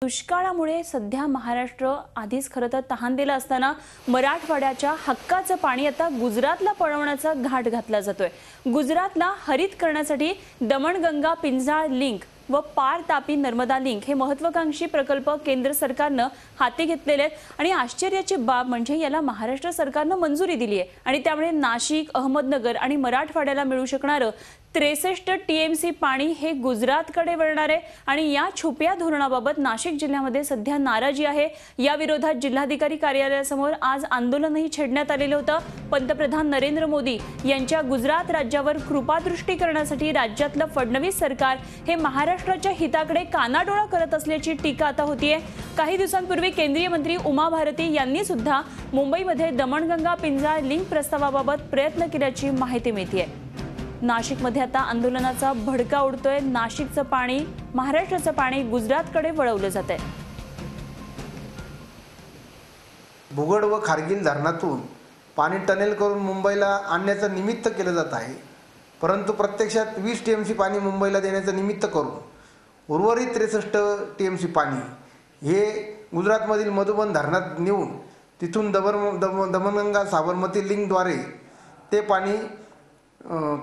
दुष्काळामुळे सध्या महाराष्ट्र आधीच खरं तर तहानलेला असताना मराठवाड्याच्या हक्काचं पाणी आता गुजरातला पळवण्याचा घाट घातला जातोय। गुजरातला हरित करण्यासाठी दमणगंगा पिंजाळ लिंक व पार तापी नर्मदा लिंक हे महत्त्वाकांक्षी प्रकल्प केंद्र सरकारनं हाती घेतलेले आहेत आणि आश्चर्याची बाब म्हणजे याला महाराष्ट्र सरकारनं मंजुरी दिली आहे आणि त्यामुळे नाशिक, अहमदनगर आणि मराठवाड्याला मिळू शकणारं 63 टीएमसी पाणी हे गुजरातकडे वळणार आहे आणि या छुप्या धोरणाबाबत नाशिक जिल्ह्यामध्ये सध्या नाराजी आहे। या विरोधात जिल्हाधिकारी कार्यालयासमोर आज आंदोलनही छेडण्यात आलेलं होतं। पंतप्रधान नरेंद्र मोदी यांच्या गुजरात राज्यावर कृपादृष्टी करण्यासाठी राज्यातलं फडणवीस सरकार हे महाराष्ट्राच्या हिताकडे कानाडोळा करत असल्याची टीका आता होतीये। काही दिवसांपूर्वी केंद्रीय मंत्री उमा भारती यांनी सुद्धा मुंबईमध्ये दमणगंगा पिंजाळ लिंक प्रस्तावाबाबत प्रयत्न केल्याची माहिती मिळतेय। नाशिकमध्ये आता आंदोलनाचा भडका उडतोय। नाशिकचं पाणी, महाराष्ट्राचं पाणी गुजरातकडे वळवलं जातंय। भुगड व खारगिल धरणातून पाणी टनेल करून मुंबईला आणण्याचं निमित्त केलं जात आहे, परंतु प्रत्यक्षात 20 टीएमसी पाणी मुंबईला देण्याचं निमित्त करून उर्वरित 63 टीएमसी पाणी हे गुजरातमधील मधुबन धरणात नेऊन तिथून दमणगंगा साबरमती लिंकद्वारे ते पाणी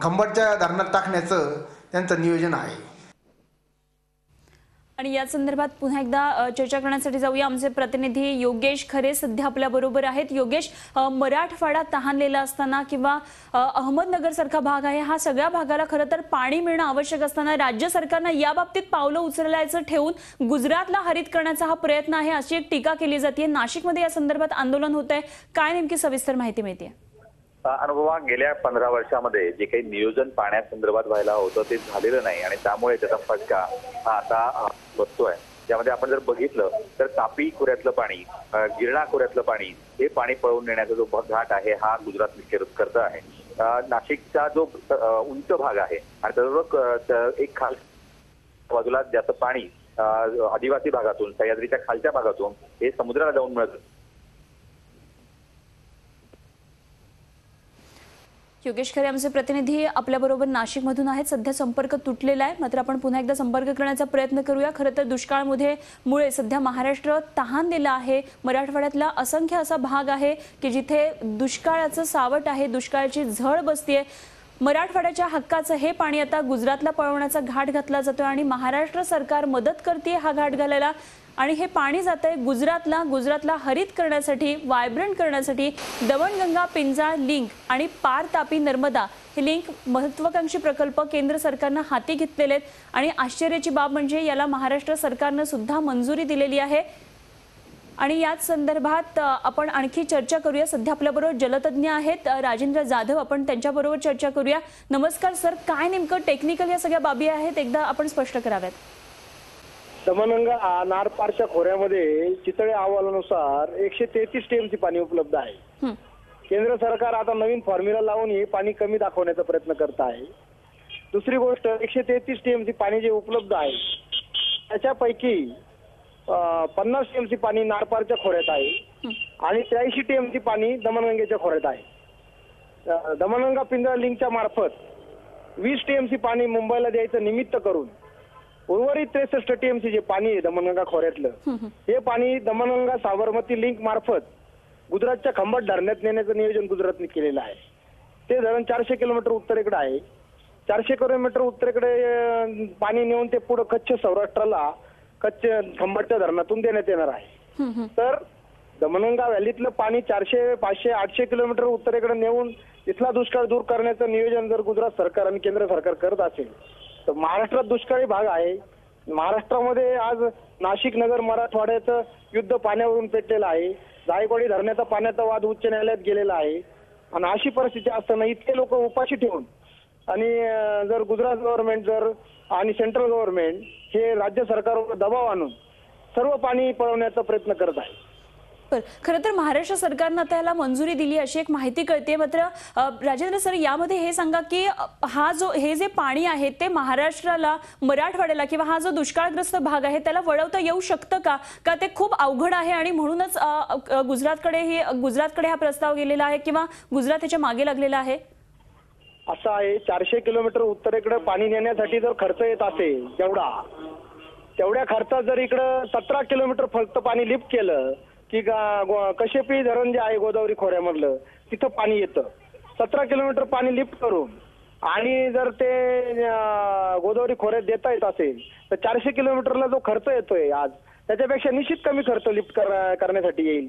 खंबाटच्या धरणात टाकण्याचं त्यांचं नियोजन आहे। आणि या संदर्भात पुन्हा एकदा चर्चा करण्यासाठी जाऊया। आमचे प्रतिनिधी योगेश खरे सध्या आपल्या बरोबर आहेत। योगेश, मराठवाडा तहानलेला असताना किंवा अहमदनगर सारखा भाग आहे, हा सगळ्या भागाला खरं तर पाणी मिळणं आवश्यक असताना राज्य सरकारनं या बाबतीत पावलं उचलायचं ठेवून गुजरातला हरित करण्याचा हा प्रयत्न आहे अशी एक टीका केली जाते। नाशिकमध्ये या संदर्भात आंदोलन होत आहे, काय नेमकी सविस्तर माहिती मिळते? अनुभवा गेल्या 15 वर्षामध्ये जे काही नियोजन पाण्यासंदर्भात व्हायला होतं ते झालेलं नाही आणि त्यामुळे त्याचा फटका हा आता बसतोय। त्यामध्ये आपण जर बघितलं तर तापी खोऱ्यातलं पाणी, गिरणा खोऱ्यातलं पाणी हे पाणी पळवून नेण्याचा जो घाट आहे हा गुजरात करत आहे। नाशिकचा जो उंच भाग आहे आणि त्याचबरोबर एक खाल बाजूला ज्याचं पाणी आदिवासी भागातून, सह्याद्रीच्या खालच्या भागातून हे समुद्राला जाऊन मिळतं। योगेश खरे आमचे प्रतिनिधी आपल्या बरोबर नाशिकमधून आहेत। सध्या संपर्क तुटलेला आहे, मात्र आपण पुन्हा एकदा संपर्क करण्याचा प्रयत्न करूया। खरं तर दुष्काळामुळे सध्या महाराष्ट्र तहानलेला आहे। मराठवाड्यातला असंख्य असा भाग आहे की जिथे दुष्काळाचं सावट आहे, दुष्काळाची झळ बसतीये। मराठवाड्याच्या हक्काचं हे पाणी आता गुजरातला पळवण्याचा घाट घातला जातोय आणि महाराष्ट्र सरकार मदत करते हा घाट घालायला आणि हे पाणी जातंय गुजरातला हरित करण्यासाठी, वायब्रंट करण्यासाठी। दमणगंगा पिंजाळ लिंक आणि पार तापी नर्मदा हे लिंक महत्त्वाकांक्षी प्रकल्प केंद्र सरकारनं हाती घेतलेले आहेत आणि आश्चर्याची बाब म्हणजे याला महाराष्ट्र सरकारनं सुद्धा मंजुरी दिलेली आहे। आणि याच संदर्भात आपण आणखी चर्चा करूया। सध्या आपल्याबरोबर जलतज्ञ आहेत राजेंद्र जाधव, आपण त्यांच्याबरोबर चर्चा करूया। नमस्कार सर, काय नेमकं टेक्निकल या सगळ्या बाबी आहेत एकदा आपण स्पष्ट कराव्यात? दमणगंगा नारपारच्या खोऱ्यामध्ये चितळे अहवालानुसार 133 टीएमसी पाणी उपलब्ध आहे। केंद्र सरकार आता नवीन फॉर्म्युला लावून हे पाणी कमी दाखवण्याचा प्रयत्न करत आहे। दुसरी गोष्ट, 133 टीएमसी पाणी जे उपलब्ध आहे त्याच्यापैकी 50 टीएमसी पाणी नारपारच्या खोऱ्यात आहे आणि 83 टीएमसी पाणी दमणगंगेच्या खोऱ्यात आहे। दमणगंगा पिंजाळ लिंकच्या मार्फत 20 टीएमसी पाणी मुंबईला द्यायचं निमित्त करून उर्वरित 63 टीएमसी जे पाणी आहे दमणगंगा खोऱ्यातलं हे पाणी दमणगंगा साबरमती लिंक मार्फत गुजरातच्या खंबाट धरणात नेण्याचं नियोजन गुजरातने केलेलं आहे। ते धरण 400 किलोमीटर उत्तरेकडे आहे। 400 किलोमीटर उत्तरेकडे पाणी नेऊन ते पुढे कच्छ सौराष्ट्राला खंबाटच्या धरणातून देण्यात येणार आहे। तर दमणगंगा व्हॅलीतलं पाणी 400, 500, 800 किलोमीटर उत्तरेकडे नेऊन इथला दुष्काळ दूर करण्याचं नियोजन जर गुजरात सरकार आणि केंद्र सरकार करत असेल तर महाराष्ट्रात दुष्काळी भाग आहे। महाराष्ट्रामध्ये आज नाशिक नगर मराठवाड्याचं युद्ध पाण्यावरून पेटलेलं आहे। जायकवाडी धरणाचा पाण्याचा वाद उच्च न्यायालयात गेलेला आहे आणि अशी परिस्थिती असताना इतके लोक उपाशी ठेवून आणि जर गुजरात गव्हर्नमेंट आणि सेंट्रल गव्हर्नमेंट हे राज्य सरकारवर दबाव आणून सर्व पाणी पळवण्याचा प्रयत्न करत आहे। खरं तर महाराष्ट्र सरकारनं आता याला मंजुरी दिली अशी एक माहिती कळते। मात्र राजेंद्र सर, यामध्ये हे सांगा की हे जे पाणी आहे ते महाराष्ट्राला, मराठवाड्याला किंवा हा जो दुष्काळग्रस्त भाग आहे त्याला वळवता येऊ शकतं का ते खूप अवघड आहे आणि म्हणूनच गुजरातकडे हा प्रस्ताव गेलेला आहे किंवा गुजरात याच्या मागे लागलेला आहे? असं आहे, 400 किलोमीटर उत्तरेकडे पाणी नेण्यासाठी जर खर्च येत असेल जेवढा, तेवढ्या खर्चात जर इकडं 17 किलोमीटर फक्त पाणी लिफ्ट केलं की कशेपी धरण जे आहे गोदावरी खोऱ्यामधलं तिथं पाणी येतं. 17 किलोमीटर पाणी लिफ्ट करून आणि जर ते गोदावरी खोऱ्यात देता येत असेल तर 400 किलोमीटरला जो खर्च येतोय आज त्याच्यापेक्षा निश्चित कमी खर्च लिफ्ट करण्यासाठी येईल.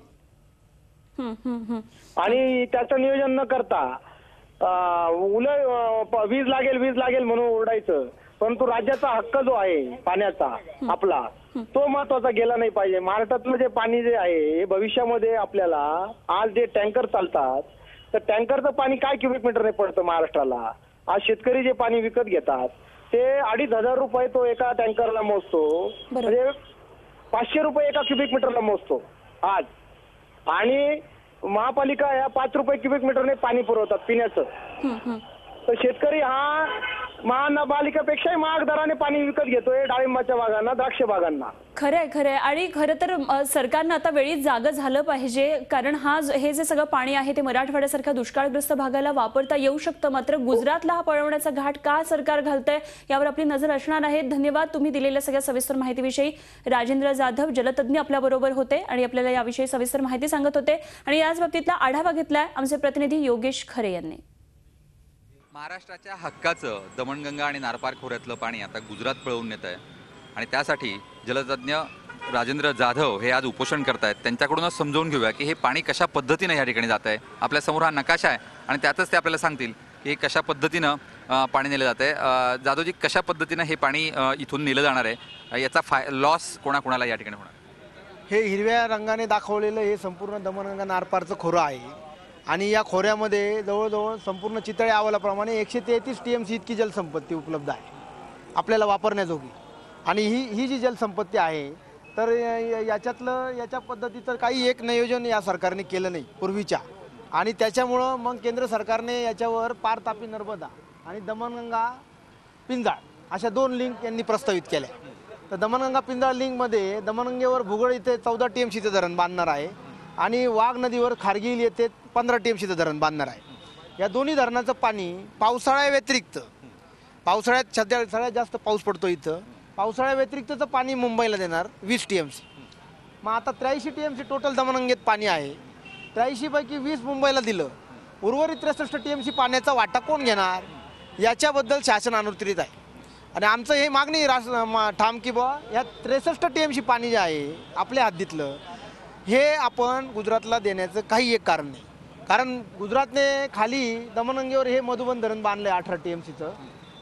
आणि त्याचं नियोजन न करता वीज लागेल म्हणून ओरडायचं, परंतु राज्याचा हक्क जो आहे पाण्याचा आपला तो महत्वाचा गेला नाही पाहिजे. महाराष्ट्रातलं जे पाणी जे आहे भविष्यामध्ये आपल्याला आज जे टँकर चालतात तर टँकरचं पाणी काय क्युबिक मीटरने पडतं महाराष्ट्राला. आज शेतकरी जे पाणी विकत घेतात ते 2,500 रुपये तो एका टँकरला मोजतो, म्हणजे 500 रुपये एका क्युबिक मीटरला मोजतो आज. आणि महापालिका या 5 रुपये क्युबिक मीटरने पाणी पुरवतात पिण्याचं. तर शेतकरी हा महापालिकेपेक्षाही महाग दराने पाणी विकत घेतोय डाळिंबाच्या बागांना, द्राक्ष बागांना. खरंय आणि खरं तर सरकारनं आता वेळीच जागं झालं पाहिजे, कारण हे जे सगळं पाणी आहे ते मराठवाड्यासारख्या दुष्काळग्रस्त भागाला वापरता येऊ शकतं. मात्र गुजरातला हा पळवण्याचा घाट का सरकार घालतंय यावर आपली नजर असणार आहे. धन्यवाद तुम्ही दिलेल्या सगळ्या सविस्तर माहितीविषयी. राजेंद्र जाधव जलतज्ञ आपल्याबरोबर होते आणि आपल्याला याविषयी सविस्तर माहिती सांगत होते आणि याच बाबतीतला आढावा घेतलाय आमचे प्रतिनिधी योगेश खरे यांनी. महाराष्ट्राच्या हक्काचं दमणगंगा आणि नारपार खोऱ्यातलं पाणी आता गुजरात पळवून नेत आहे आणि त्यासाठी जलतज्ञ राजेंद्र जाधव हे आज उपोषण करतायत. त्यांच्याकडूनच समजावून घेऊया की हे पाणी कशा पद्धतीने या ठिकाणी जात आहे. आपल्यासमोर हा नकाशा आहे आणि त्यातच ते आपल्याला सांगतील की कशा पद्धतीनं पाणी नेलं जात आहे. जाधवजी, कशा पद्धतीनं हे पाणी इथून नेलं जाणार आहे, याचा लॉस कोणाकोणाला या ठिकाणी होणार? हे हिरव्या रंगाने दाखवलेलं हे संपूर्ण दमणगंगा नारपारचं खोरं आहे आणि या खोऱ्यामध्ये जवळजवळ संपूर्ण चितळे अहवालाप्रमाणे 133 TMC इतकी जलसंपत्ती उपलब्ध आहे आपल्याला वापरण्याजोगी. आणि ही जी जलसंपत्ती आहे तर याच्या पद्धतीचं काही एक नियोजन या सरकारने केलं नाही पूर्वीच्या, आणि त्याच्यामुळं मग केंद्र सरकारने याच्यावर पार तापी नर्मदा आणि दमणगंगा पिंजाळ अशा 2 लिंक यांनी प्रस्तावित केल्या. तर दमणगंगा पिंजाळ लिंकमध्ये दमणगंगेवर भुगळ इथे 14 TMCचं धरण बांधणार आहे आणि वाघ नदीवर खारगिल येथे 15 TMCचं धरण बांधणार आहे. या दोन्ही धरणाचं पाणी पावसाळ्याव्यतिरिक्त, पावसाळ्यात सगळ्यात जास्त पाऊस पडतो इथं, पावसाळ्याव्यतिरिक्तचं पाणी मुंबईला देणार 20 TMC. मग आता 83 TMC टोटल दमणगंगेत पाणी आहे. 83 पैकी 20 मुंबईला दिलं, उर्वरित 63 TMC पाण्याचा वाटा कोण घेणार याच्याबद्दल शासन अनुत्तरित आहे. आणि आमचं हे मागणी ठाम की बा या 63 TMC पाणी जे आहे आपल्या हद्दीतलं हे आपण गुजरातला देण्याचं काही एक कारण नाही. कारण गुजरातने खाली दमणगंगेवर हे मधुबन धरण बांधलं आहे 18 TMCचं.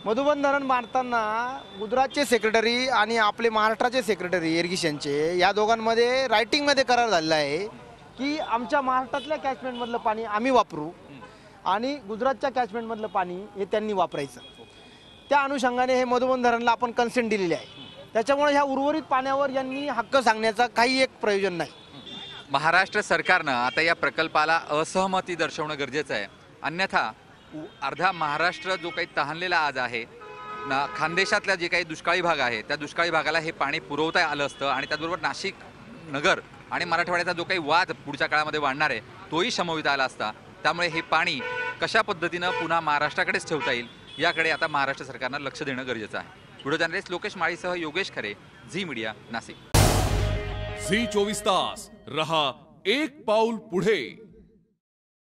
मधुबन धरण बांधताना गुजरातचे सेक्रेटरी आणि आपले महाराष्ट्राचे सेक्रेटरी इरिगेशनचे या दोघांमध्ये रायटिंगमध्ये करार झालेला आहे की आमच्या महाराष्ट्रातल्या कॅचमेंटमधलं पाणी आम्ही वापरू आणि गुजरातच्या कॅचमेंटमधलं पाणी हे त्यांनी वापरायचं. त्या अनुषंगाने हे मधुबन धरणला आपण कन्सेंट दिलेली आहे. त्याच्यामुळे ह्या उर्वरित पाण्यावर यांनी हक्क सांगण्याचा काही एक प्रयोजन नाही. महाराष्ट्र सरकारनं आता या प्रकल्पाला असहमती दर्शवणं गरजेचं आहे, अन्यथा अर्धा महाराष्ट्र जो काही तहानलेला आज आहे, खानदेशातल्या जे काही दुष्काळी भाग आहे त्या दुष्काळी भागाला हे पाणी पुरवता आलं असतं आणि त्याचबरोबर नाशिक नगर आणि मराठवाड्याचा जो काही वाद पुढच्या काळामध्ये वाढणार आहे तोही शमविता आला असता. त्यामुळे हे पाणी कशा पद्धतीनं पुन्हा महाराष्ट्राकडेच ठेवता येईल याकडे आता महाराष्ट्र सरकारनं लक्ष देणं गरजेचं आहे. व्हिडिओ जर्नलिस्ट लोकेश माळीसह योगेश खरे, झी मीडिया, नाशिक. झी 24 तास रहा एक पाऊल पुढे.